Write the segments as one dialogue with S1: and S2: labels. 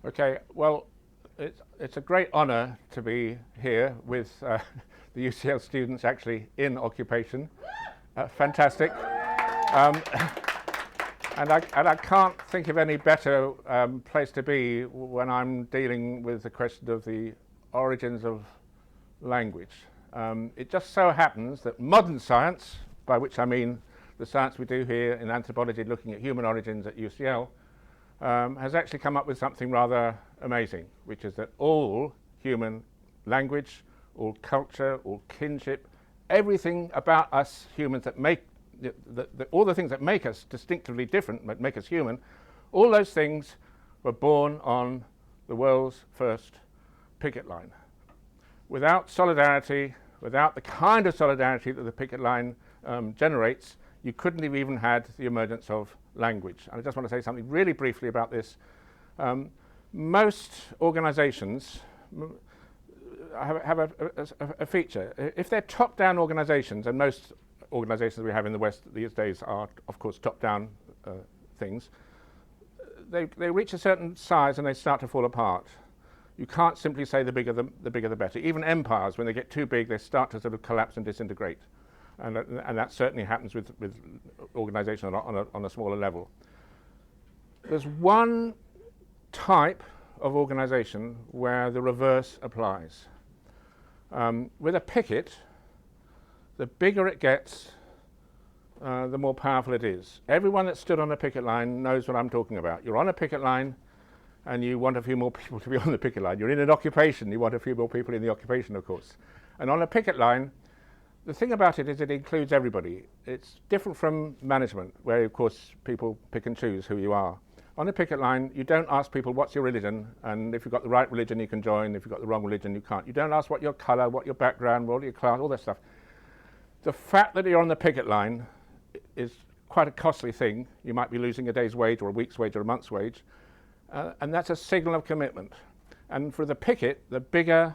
S1: Okay, well, it's a great honour to be here with the UCL students actually in occupation. Fantastic. Um, and I can't think of any better place to be when I'm dealing with the question of the origins of language. It just so happens that modern science, by which I mean the science we do here in anthropology looking at human origins at UCL, has actually come up with something rather amazing, which is that all human language, all culture, all kinship, everything about us humans that make, all the things that make us distinctively different, that make us human, all those things were born on the world's first picket line. Without solidarity, without the kind of solidarity that the picket line generates, you couldn't have even had the emergence of language. And I just want to say something really briefly about this. Most organizations have a feature. If they're top-down organizations, and most organizations we have in the West these days are, of course, top-down things, they reach a certain size and they start to fall apart. You can't simply say the bigger the better. Even empires, when they get too big, they start to sort of collapse and disintegrate. And that certainly happens with organizations on a smaller level. There's one type of organization where the reverse applies. With a picket, the bigger it gets, the more powerful it is. Everyone that stood on a picket line knows what I'm talking about. You're on a picket line and you want a few more people to be on the picket line. You're in an occupation, you want a few more people in the occupation, of course. And on a picket line, the thing about it is it includes everybody. It's different from management, where of course people pick and choose who you are. On a picket line, you don't ask people what's your religion, and if you've got the right religion you can join, if you've got the wrong religion you can't. You don't ask what your colour, what your background, what your class, all that stuff. The fact that you're on the picket line is quite a costly thing. You might be losing a day's wage or a week's wage or a month's wage, and that's a signal of commitment. And for the picket, the bigger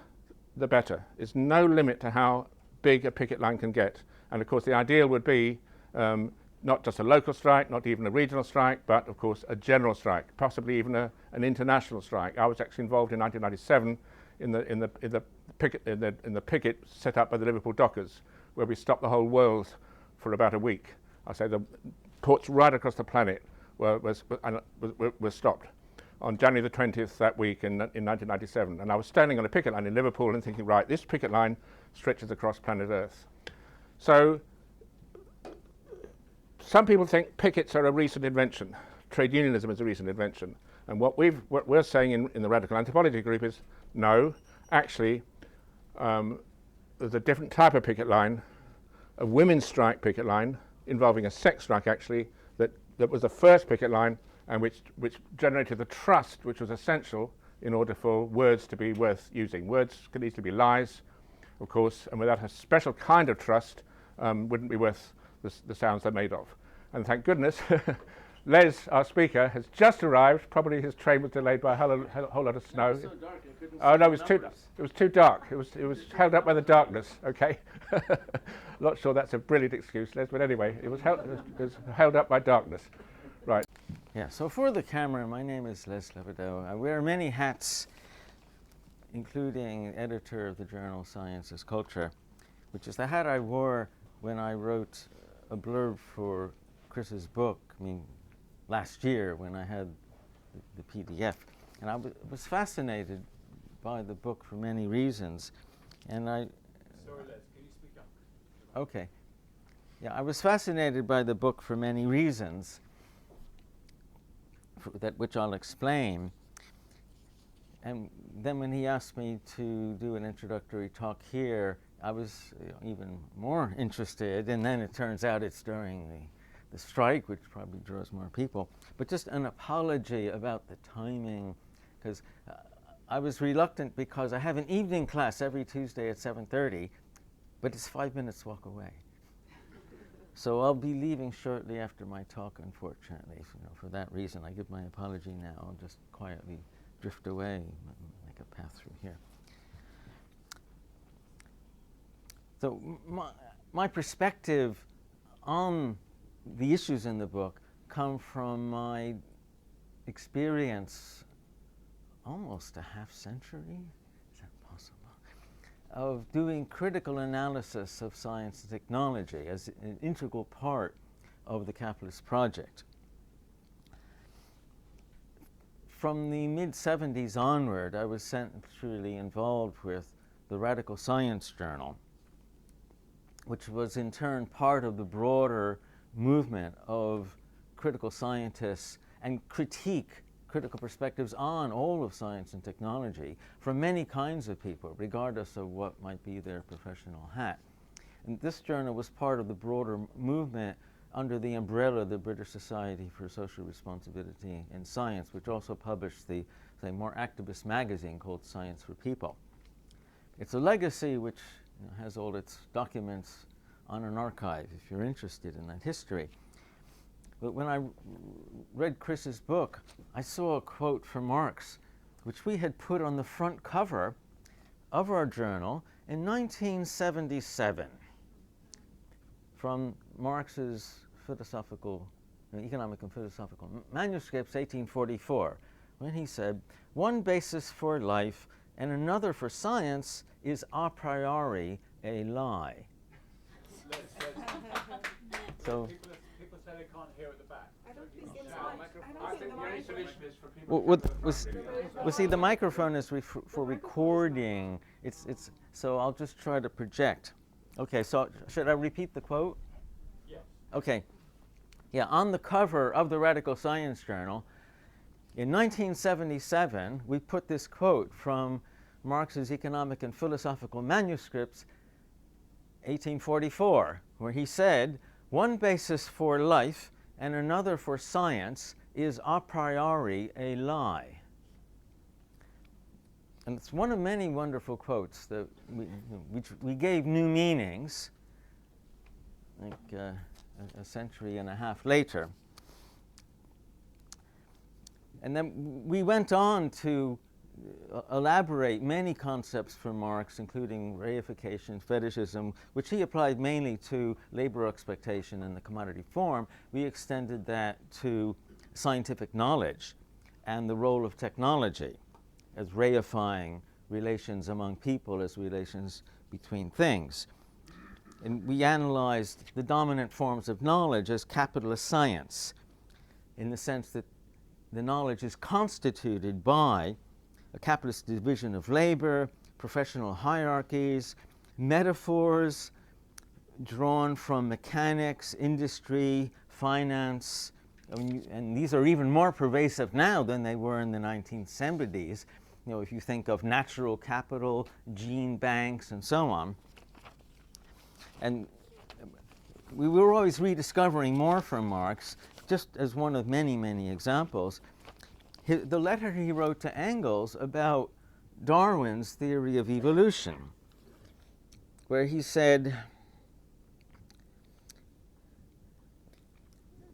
S1: the better. There's no limit to how big a picket line can get. And of course the ideal would be not just a local strike, not even a regional strike, but of course a general strike, possibly even an international strike. I was actually involved in 1997 in the picket set up by the Liverpool dockers, where we stopped the whole world for about a week. I say the ports right across the planet were stopped on January the 20th that week in 1997. And I was standing on a picket line in Liverpool and thinking, right, this picket line stretches across planet Earth. So some people think pickets are a recent invention. Trade unionism is a recent invention. And what we're saying in the radical anthropology group is, no, actually, there's a different type of picket line, a women's strike picket line, involving a sex strike actually, that was the first picket line, and which generated the trust which was essential in order for words to be worth using. Words can easily be lies, of course, and without a special kind of trust, wouldn't be worth the sounds they're made of. And thank goodness, Les, our speaker, has just arrived. Probably his train was delayed by a whole lot of snow.
S2: It was so dark, I couldn't see
S1: No,
S2: the
S1: it was too dark. It was held up by the darkness. Okay, not sure that's a brilliant excuse, Les, but anyway, it was held up by darkness. Right.
S2: Yeah, so for the camera, my name is Les Levidow. I wear many hats, including editor of the journal Science is Culture, which is the hat I wore when I wrote a blurb for Chris's book, last year when I had the PDF. And I was fascinated by the book for many reasons. And
S3: Sorry, Les, can you speak up?
S2: Okay. Yeah, I was fascinated by the book for many reasons, which I'll explain. And then when he asked me to do an introductory talk here, I was even more interested, and then it turns out it's during the strike, which probably draws more people. But just an apology about the timing, because I was reluctant because I have an evening class every Tuesday at 7:30, but it's 5 minutes walk away. So I'll be leaving shortly after my talk, unfortunately. For that reason, I give my apology now. I'll just quietly drift away, make a path through here. So my perspective on the issues in the book come from my experience almost a half century, is that possible, of doing critical analysis of science and technology as an integral part of the capitalist project. From the mid-70s onward, I was centrally involved with the Radical Science Journal, which was in turn part of the broader movement of critical scientists and critical perspectives on all of science and technology from many kinds of people, regardless of what might be their professional hat. And this journal was part of the broader movement under the umbrella of the British Society for Social Responsibility in Science, which also published the, say, more activist magazine called Science for People. It's a legacy which has all its documents on an archive if you're interested in that history. But when I read Chris's book, I saw a quote from Marx, which we had put on the front cover of our journal in 1977 from Marx's economic and philosophical manuscripts, 1844, when he said, "One basis for life and another for science is a priori a lie." So,
S3: People say they can't hear at the back.
S4: I don't think it's
S1: I think the only solution is for people
S2: see, the microphone is for recording. It's so I'll just try to project. Okay, so should I repeat the quote?
S3: Yes.
S2: Okay. Yeah, on the cover of the Radical Science Journal, in 1977, we put this quote from Marx's Economic and Philosophical Manuscripts, 1844, where he said, "One basis for life and another for science is a priori a lie." And it's one of many wonderful quotes that which we gave new meanings, like a century and a half later. And then we went on to elaborate many concepts from Marx, including reification, fetishism, which he applied mainly to labor expectation in the commodity form. We extended that to scientific knowledge and the role of technology as reifying relations among people as relations between things. And we analyzed the dominant forms of knowledge as capitalist science, in the sense that the knowledge is constituted by a capitalist division of labor, professional hierarchies, metaphors drawn from mechanics, industry, finance, and these are even more pervasive now than they were in the 1970s. If you think of natural capital, gene banks, and so on. And we were always rediscovering more from Marx, just as one of many, many examples. The letter he wrote to Engels about Darwin's theory of evolution, where he said,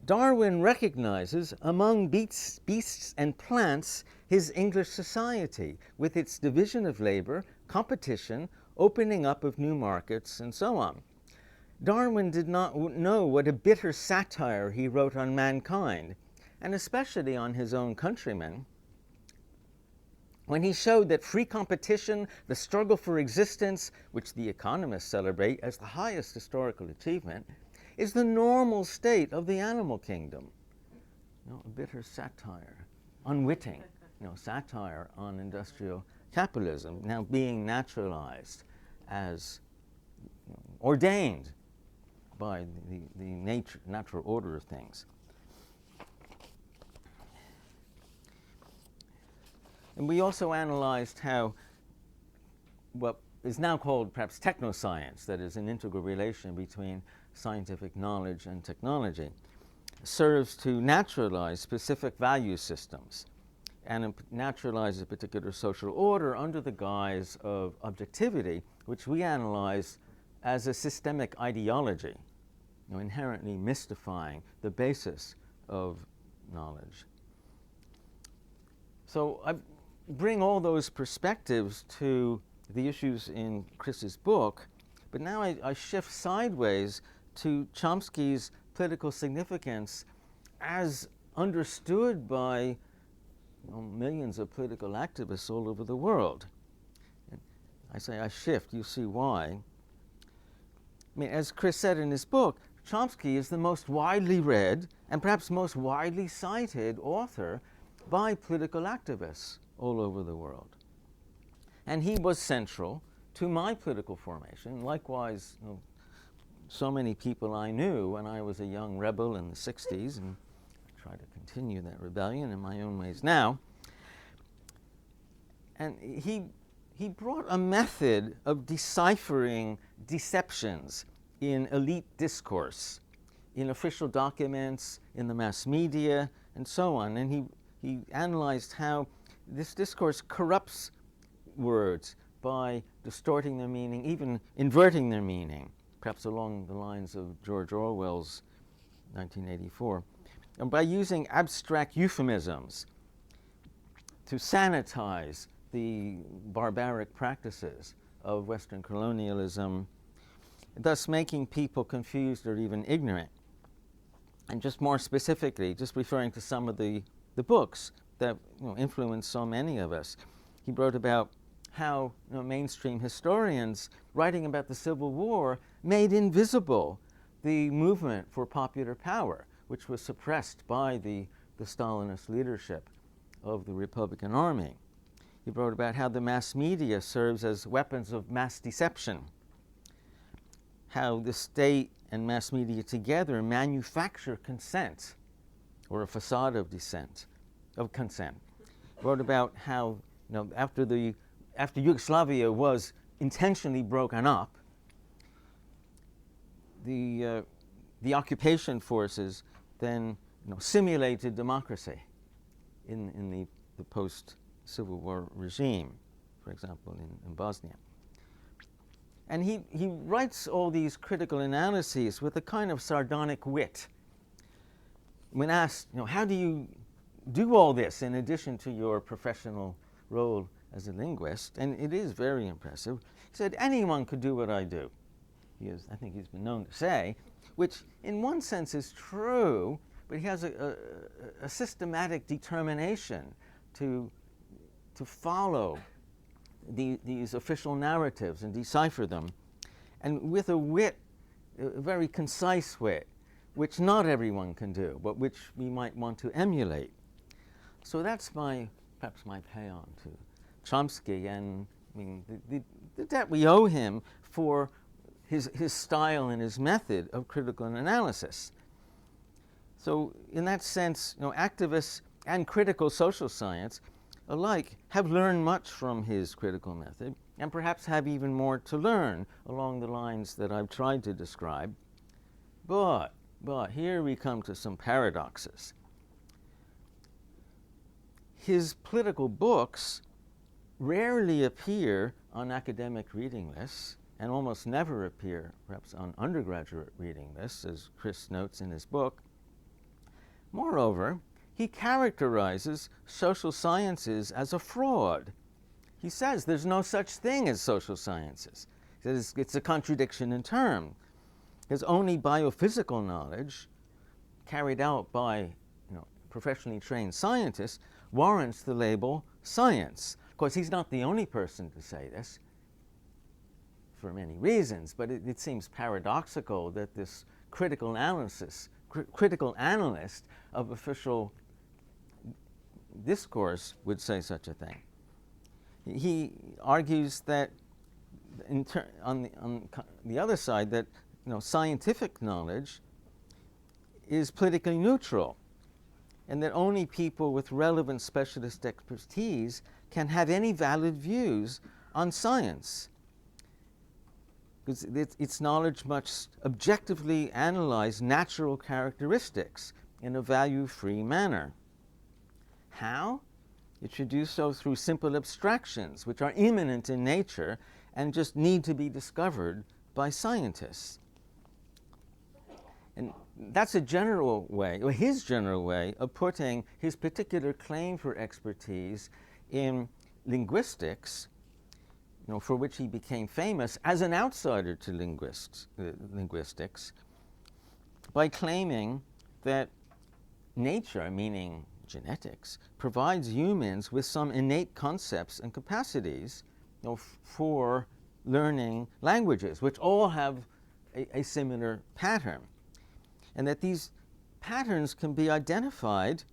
S2: "Darwin recognizes among beasts and plants his English society, with its division of labor, competition, opening up of new markets, and so on. Darwin did not know what a bitter satire he wrote on mankind, and especially on his own countrymen, when he showed that free competition, the struggle for existence, which the economists celebrate as the highest historical achievement, is the normal state of the animal kingdom." A bitter satire, unwitting, satire on industrial capitalism, now being naturalized as ordained by the natural order of things. And we also analyzed how what is now called perhaps technoscience, that is an integral relation between scientific knowledge and technology, serves to naturalize specific value systems and naturalize a particular social order under the guise of objectivity, which we analyze as a systemic ideology, inherently mystifying the basis of knowledge. So I bring all those perspectives to the issues in Chris's book, but now I shift sideways to Chomsky's political significance as understood by millions of political activists all over the world. And I say I shift, you see why. I mean, as Chris said in his book, Chomsky is the most widely read and perhaps most widely cited author by political activists all over the world. And he was central to my political formation. Likewise, so many people I knew when I was a young rebel in the 60s, and I try to continue that rebellion in my own ways now. And he brought a method of deciphering deceptions in elite discourse, in official documents, in the mass media, and so on. And he analyzed how this discourse corrupts words by distorting their meaning, even inverting their meaning, perhaps along the lines of George Orwell's 1984, and by using abstract euphemisms to sanitize the barbaric practices of Western colonialism, thus making people confused or even ignorant. And just more specifically, just referring to some of the books that influenced so many of us, he wrote about how mainstream historians writing about the Civil War made invisible the movement for popular power, which was suppressed by the Stalinist leadership of the Republican Army. He wrote about how the mass media serves as weapons of mass deception, how the state and mass media together manufacture consent, or a facade of consent. He wrote about how after Yugoslavia was intentionally broken up, the occupation forces then simulated democracy in the post-Civil War regime, for example, in Bosnia. And he writes all these critical analyses with a kind of sardonic wit. When asked, how do you do all this in addition to your professional role as a linguist, and it is very impressive, he said, anyone could do what I do. I think he's been known to say, which in one sense is true, but he has a systematic determination to follow these official narratives and decipher them, and with a wit, a very concise wit, which not everyone can do, but which we might want to emulate. So that's perhaps my pay-on to Chomsky, and I mean the debt we owe him for his style and his method of critical analysis. So in that sense, activists and critical social science alike have learned much from his critical method, and perhaps have even more to learn along the lines that I've tried to describe. But here we come to some paradoxes. His political books rarely appear on academic reading lists, and almost never appear, perhaps, on undergraduate reading lists, as Chris notes in his book. Moreover, he characterizes social sciences as a fraud. He says there's no such thing as social sciences. He says it's a contradiction in terms. His only biophysical knowledge, carried out by professionally trained scientists, warrants the label science. Of course, he's not the only person to say this, for many reasons, but it seems paradoxical that this critical analyst of official discourse would say such a thing. He argues that on the other side, that scientific knowledge is politically neutral, and that only people with relevant specialist expertise can have any valid views on science, because its knowledge must objectively analyze natural characteristics in a value-free manner. How? It should do so through simple abstractions, which are immanent in nature and just need to be discovered by scientists. And that's a general way, or his general way, of putting his particular claim for expertise in linguistics, for which he became famous as an outsider to linguistics, by claiming that nature, meaning genetics, provides humans with some innate concepts and capacities, for learning languages, which all have a similar pattern. And that these patterns can be identified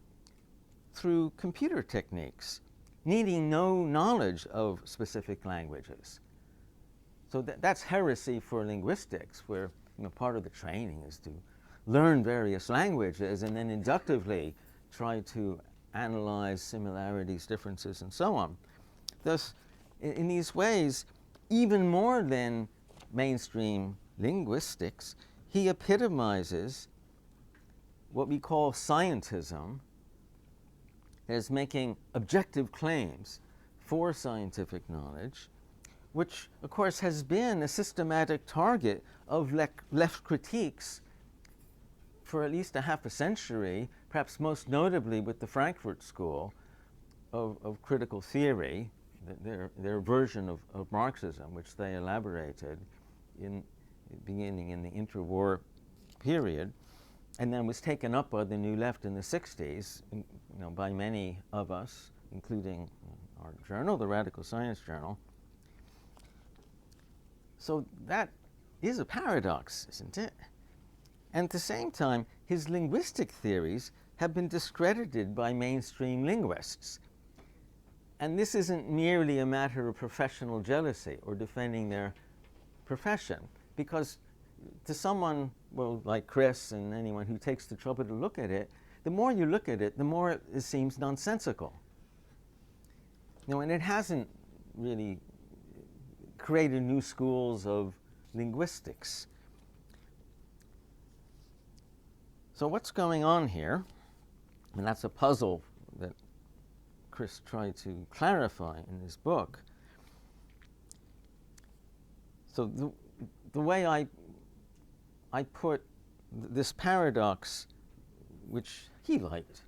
S2: through computer techniques, needing no knowledge of specific languages. So that's heresy for linguistics, where part of the training is to learn various languages and then inductively try to analyze similarities, differences, and so on. Thus, in these ways, even more than mainstream linguistics, he epitomizes what we call scientism, as making objective claims for scientific knowledge, which, of course, has been a systematic target of left critiques for at least a half a century, perhaps most notably with the Frankfurt School of critical theory, their version of Marxism, which they elaborated beginning in the interwar period, and then was taken up by the New Left in the 60s, by many of us, including our journal, the Radical Science Journal. So that is a paradox, isn't it? And at the same time, his linguistic theories have been discredited by mainstream linguists. And this isn't merely a matter of professional jealousy or defending their profession, because to someone, like Chris and anyone who takes the trouble to look at it, the more you look at it, the more it seems nonsensical. And it hasn't really created new schools of linguistics. So what's going on here? And that's a puzzle that Chris tried to clarify in his book. So the way I put this paradox, which he liked,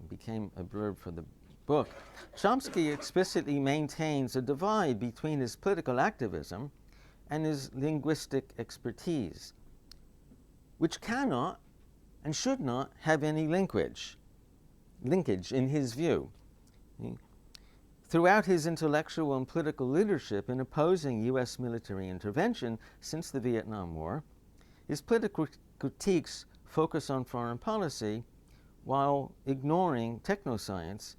S2: became a blurb for the book, Chomsky explicitly maintains a divide between his political activism and his linguistic expertise, which cannot and should not have any linkage in his view. Throughout his intellectual and political leadership in opposing U.S. military intervention since the Vietnam War, his political critiques focus on foreign policy while ignoring technoscience,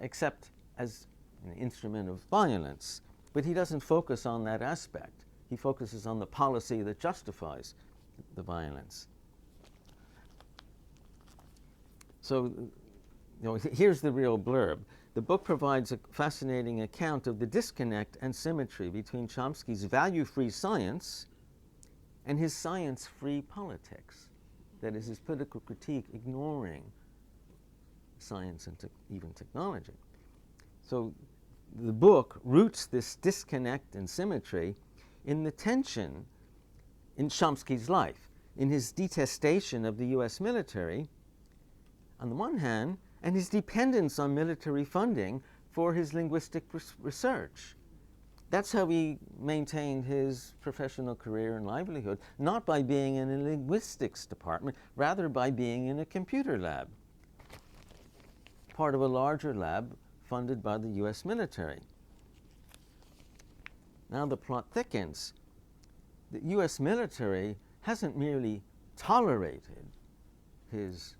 S2: except as an instrument of violence. But he doesn't focus on that aspect. He focuses on the policy that justifies the violence. So, here's the real blurb. The book provides a fascinating account of the disconnect and symmetry between Chomsky's value-free science and his science-free politics. That is, his political critique ignoring science and even technology. So the book roots this disconnect and symmetry in the tension in Chomsky's life, in his detestation of the US military, on the one hand, and his dependence on military funding for his linguistic research. That's how he maintained his professional career and livelihood, not by being in a linguistics department, rather by being in a computer lab, part of a larger lab funded by the US military. Now the plot thickens. The US military hasn't merely tolerated his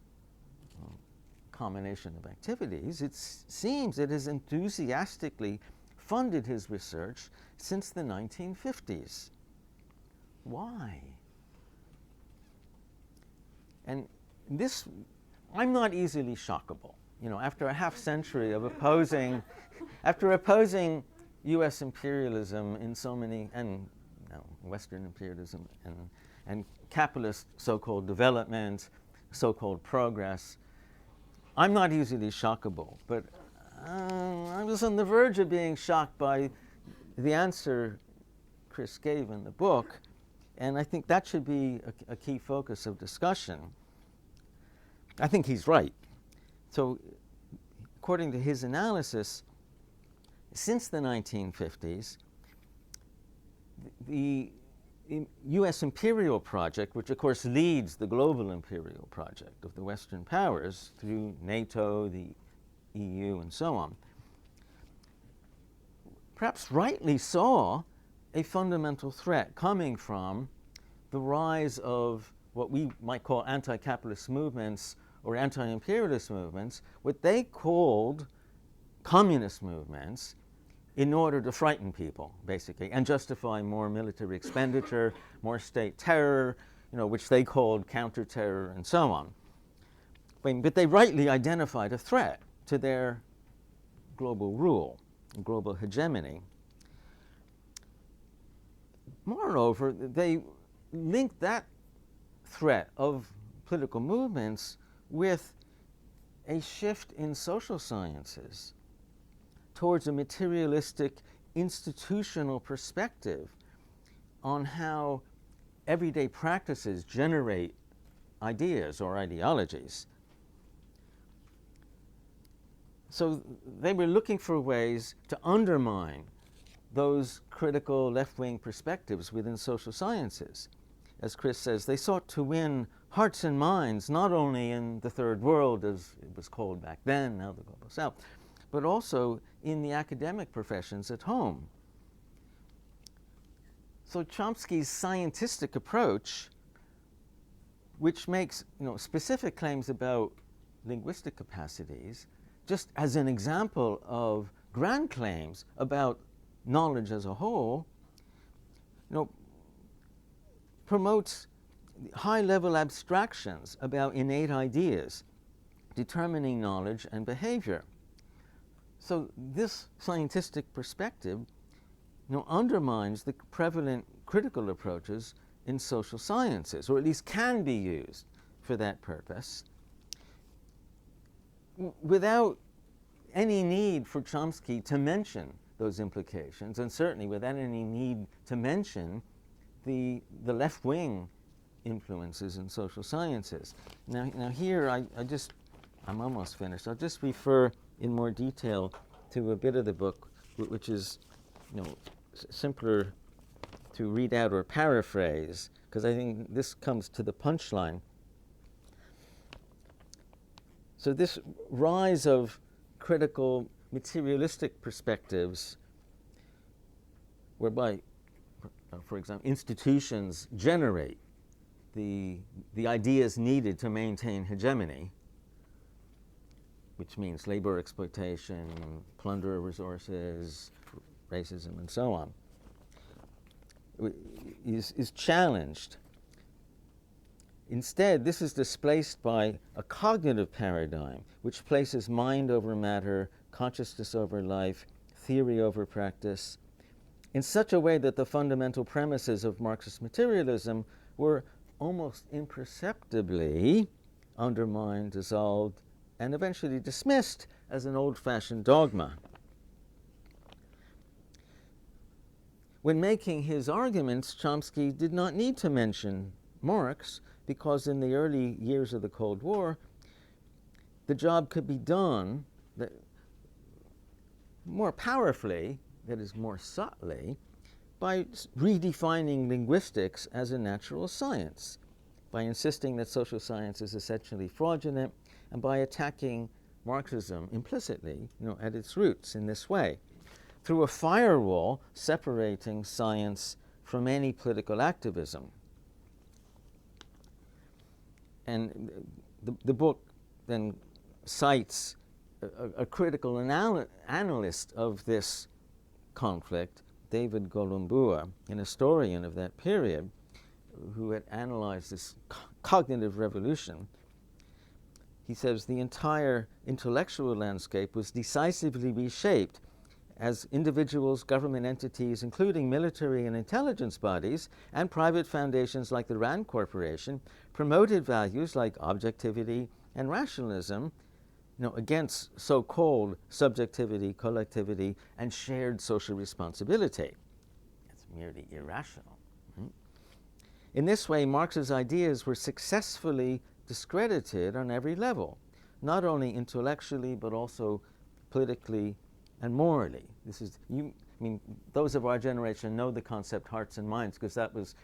S2: combination of activities, it seems it has enthusiastically funded his research since the 1950s. Why? And this, I'm not easily shockable. After a half century of opposing US imperialism in so many, and Western imperialism and capitalist so-called development, so-called progress, I'm not easily shockable, but I was on the verge of being shocked by the answer Chris gave in the book, and I think that should be a key focus of discussion. I think he's right. So, according to his analysis, since the 1950s, the U.S. imperial project, which of course leads the global imperial project of the Western powers through NATO, the EU, and so on, perhaps rightly saw a fundamental threat coming from the rise of what we might call anti-capitalist movements or anti-imperialist movements, what they called communist movements, in order to frighten people, basically, and justify more military expenditure, more state terror, which they called counter-terror, and so on. But they rightly identified a threat to their global rule, global hegemony. Moreover, they linked that threat of political movements with a shift in social sciences towards a materialistic institutional perspective on how everyday practices generate ideas or ideologies. So they were looking for ways to undermine those critical left-wing perspectives within social sciences. As Chris says, they sought to win hearts and minds, not only in the third world, as it was called back then, now the global south, but also in the academic professions at home. So Chomsky's scientific approach, which makes specific claims about linguistic capacities, just as an example of grand claims about knowledge as a whole, promotes high-level abstractions about innate ideas determining knowledge and behavior. So this scientific perspective undermines the prevalent critical approaches in social sciences, or at least can be used for that purpose, without any need for Chomsky to mention those implications, and certainly without any need to mention the left-wing influences in social sciences. Now here, I'm almost finished. I'll just refer in more detail to a bit of the book, which is simpler to read out or paraphrase, because I think this comes to the punchline. So this rise of critical materialistic perspectives, whereby, for example, institutions generate the ideas needed to maintain hegemony, which means labor exploitation, plunder of resources, racism, and so on, is challenged. Instead, this is displaced by a cognitive paradigm which places mind over matter, consciousness over life, theory over practice, in such a way that the fundamental premises of Marxist materialism were almost imperceptibly undermined, dissolved, and eventually dismissed as an old-fashioned dogma. When making his arguments, Chomsky did not need to mention Marx, because in the early years of the Cold War, the job could be done more powerfully, that is, more subtly, by redefining linguistics as a natural science, by insisting that social science is essentially fraudulent, and by attacking Marxism implicitly, at its roots in this way, through a firewall separating science from any political activism. And the book then cites a critical analyst of this conflict, David Golumbua, an historian of that period, who had analyzed this cognitive revolution. He says the entire intellectual landscape was decisively reshaped as individuals, government entities, including military and intelligence bodies, and private foundations like the Rand Corporation, promoted values like objectivity and rationalism, against so-called subjectivity, collectivity, and shared social responsibility. It's merely irrational. Right? In this way, Marx's ideas were successfully discredited on every level, not only intellectually, but also politically and morally. Those of our generation know the concept hearts and minds, because that was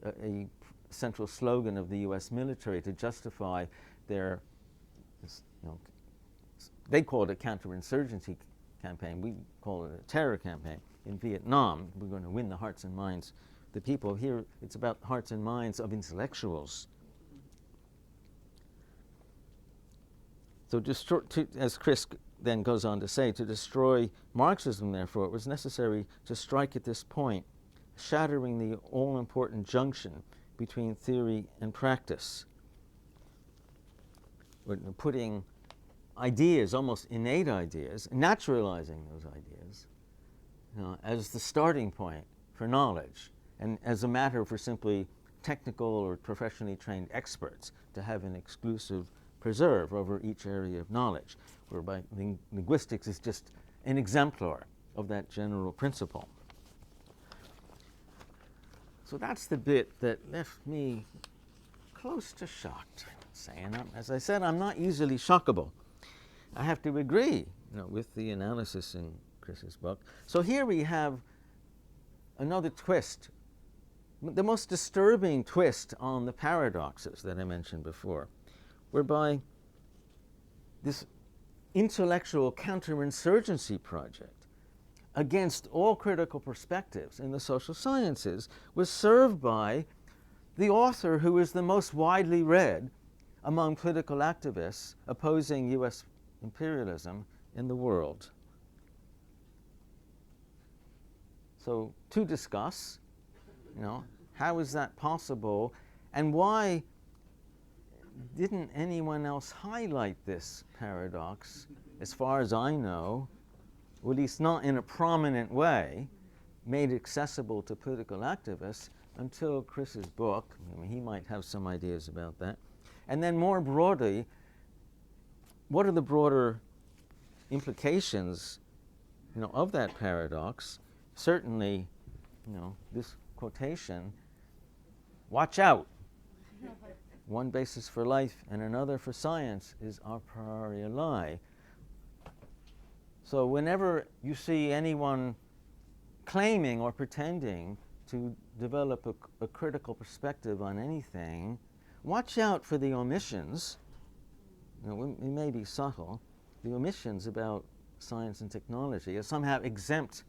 S2: a central slogan of the U.S. military to justify their, they called it a counterinsurgency campaign. We call it a terror campaign. In Vietnam, we're going to win the hearts and minds of the people. Here, it's about hearts and minds of intellectuals. So, as Chris then goes on to say, to destroy Marxism, therefore, it was necessary to strike at this point, shattering the all-important junction between theory and practice. We're putting ideas, almost innate ideas, naturalizing those ideas, as the starting point for knowledge, and as a matter for simply technical or professionally trained experts to have an exclusive preserve over each area of knowledge, whereby linguistics is just an exemplar of that general principle. So that's the bit that left me close to shocked. As I said, I'm not easily shockable. I have to agree, with the analysis in Chris's book. So here we have another twist, the most disturbing twist on the paradoxes that I mentioned before, whereby this intellectual counterinsurgency project against all critical perspectives in the social sciences was served by the author who is the most widely read among political activists opposing U.S. imperialism in the world. So to discuss, how is that possible, and why didn't anyone else highlight this paradox, as far as I know, or at least not in a prominent way, made accessible to political activists until Chris's book? He might have some ideas about that. And then more broadly, what are the broader implications, of that paradox? Certainly, this quotation, watch out. One basis for life and another for science is a priori lie. So whenever you see anyone claiming or pretending to develop a critical perspective on anything, watch out for the omissions. It may be subtle, the omissions about science and technology are somehow exempt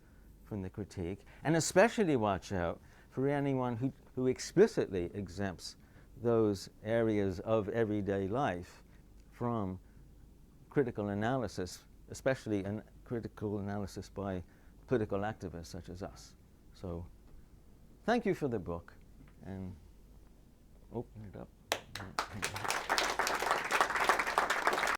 S2: from the critique, and especially watch out for anyone who explicitly exempts those areas of everyday life from critical analysis, especially critical analysis by political activists such as us. So thank you for the book, and open it up.